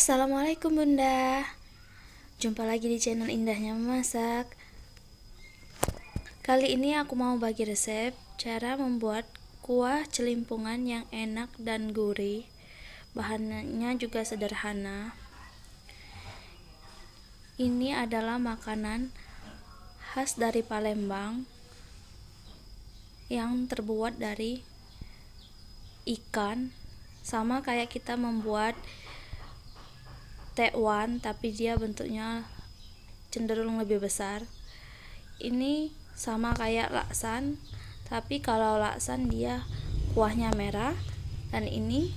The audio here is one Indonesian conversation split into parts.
Assalamualaikum Bunda. Jumpa lagi di channel Indahnya Memasak. Kali ini aku mau bagi resep cara membuat kuah celimpungan yang enak dan gurih. Bahannya juga sederhana. Ini adalah makanan khas dari Palembang yang terbuat dari ikan, sama kayak kita membuat tekwan, tapi dia bentuknya cenderung lebih besar. Ini sama kayak laksan, tapi kalau laksan dia kuahnya merah dan ini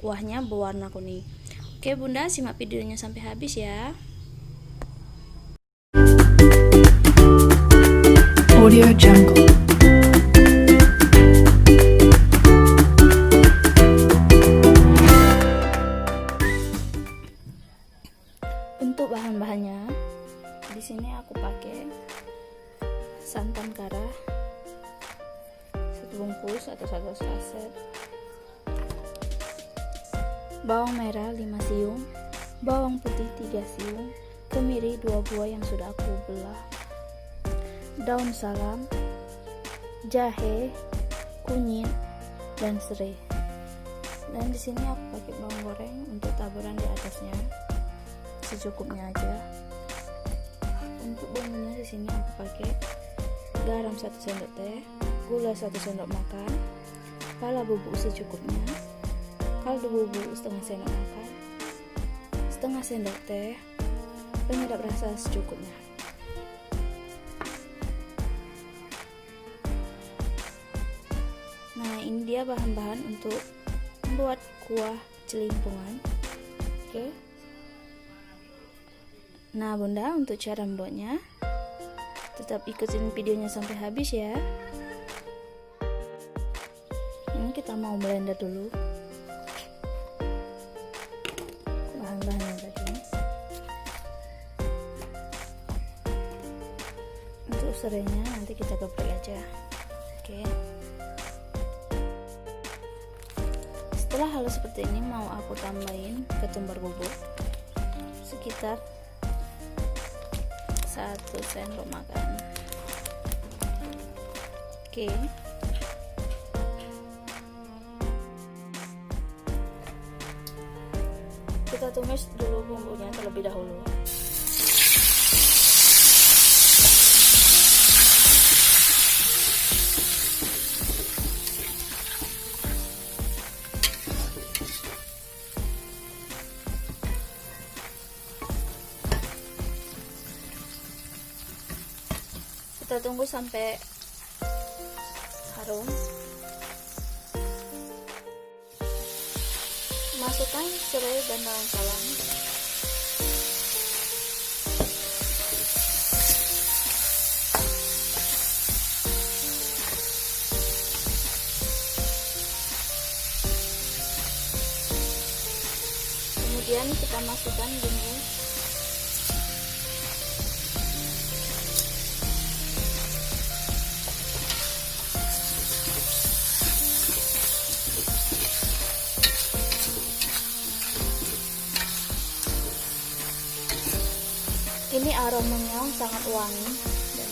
kuahnya berwarna kuning. Oke Bunda, simak videonya sampai habis ya. Audio Jungle. Untuk bahan-bahannya, di sini aku pakai santan kara 1 bungkus atau 1 saset, bawang merah 5 siung, bawang putih 3 siung, kemiri 2 buah yang sudah aku belah, daun salam, jahe, kunyit, dan serai. Dan di sini aku pakai bawang goreng untuk taburan di atasnya, secukupnya aja. Untuk bumbunya di sini aku pakai garam 1 sendok teh, gula 1 sendok makan, pala bubuk secukupnya, kaldu bubuk setengah sendok makan, setengah sendok teh, penyedap rasa secukupnya. Nah, ini dia bahan-bahan untuk membuat kuah celimpungan. Oke. Nah Bunda, untuk cara membuatnya tetap ikutin videonya sampai habis ya. Ini kita mau blender dulu bahan-bahannya tadi. Untuk serainya nanti kita geprek aja. Oke. Setelah halus seperti ini, mau aku tambahin ketumbar bubuk sekitar 1 sendok makan. Oke. Kita tumis dulu bumbunya terlebih dahulu. Kita tunggu sampai harum. Masukkan serai dan daun salam. Kemudian kita masukkan bumbu. Ini aromanya sangat wangi dan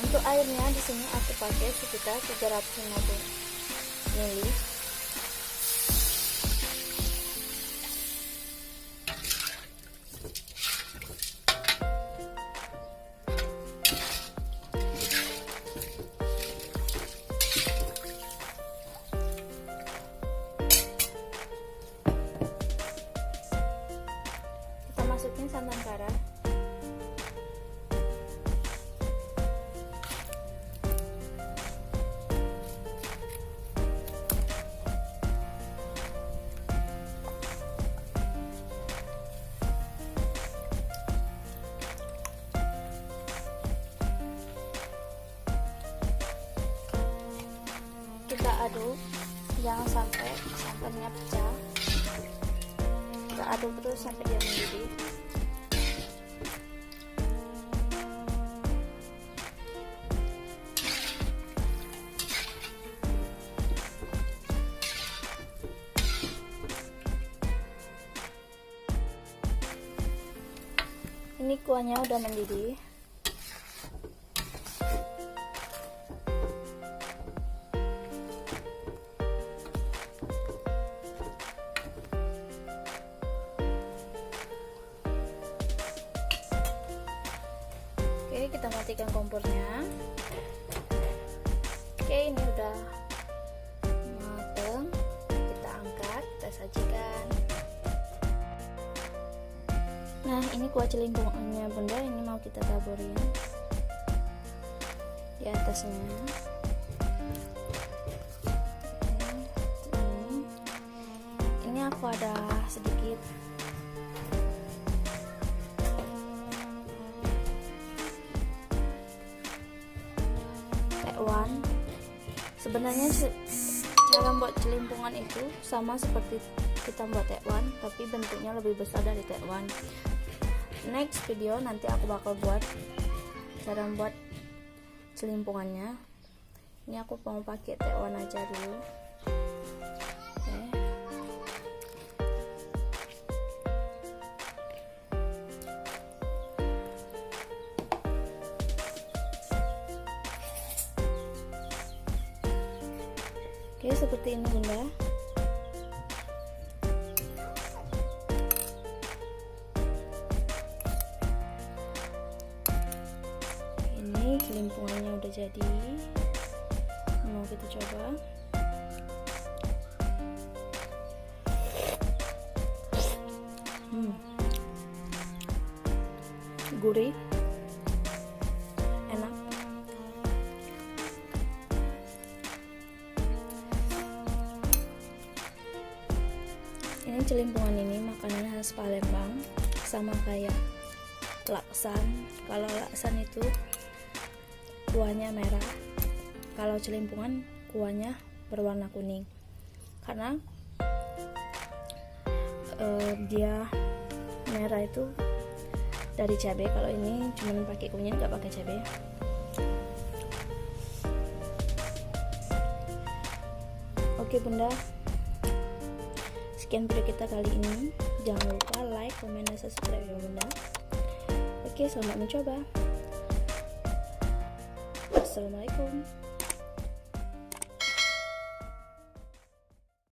untuk airnya di sini aku pakai sekitar 350 ml. Masukin santan kara, kita aduk jangan sampai santannya pecah. Kita aduk terus sampai dia mendidih. kuahnya udah mendidih. Oke, kita matikan kompornya. Oke, ini udah mateng. Kita angkat, kita sajikan. Nah, ini kuah celimpungannya Bunda, ini mau kita taburin di atasnya. Ini aku ada sedikit tekwan. Sebenarnya cara buat celimpungan itu sama seperti kita buat tekwan, tapi bentuknya lebih besar dari tekwan. Next video nanti aku bakal buat cara buat celimpungannya. Ini aku mau pakai tekwan aja dulu. Oke, seperti ini Bunda. Ini celimpungannya udah jadi. Mau kita coba. Gurih, enak. Ini celimpungan ini makanan khas Palembang, sama kayak laksan. Kalau laksan itu kuahnya merah, kalau celimpungan kuahnya berwarna kuning, karena dia merah itu dari cabai. Kalau ini cuma pakai kunyit, nggak pakai cabai. Oke Bunda, sekian video kita kali ini. Jangan lupa like, komen, dan subscribe ya Bunda. Oke, selamat mencoba. Assalamualaikum.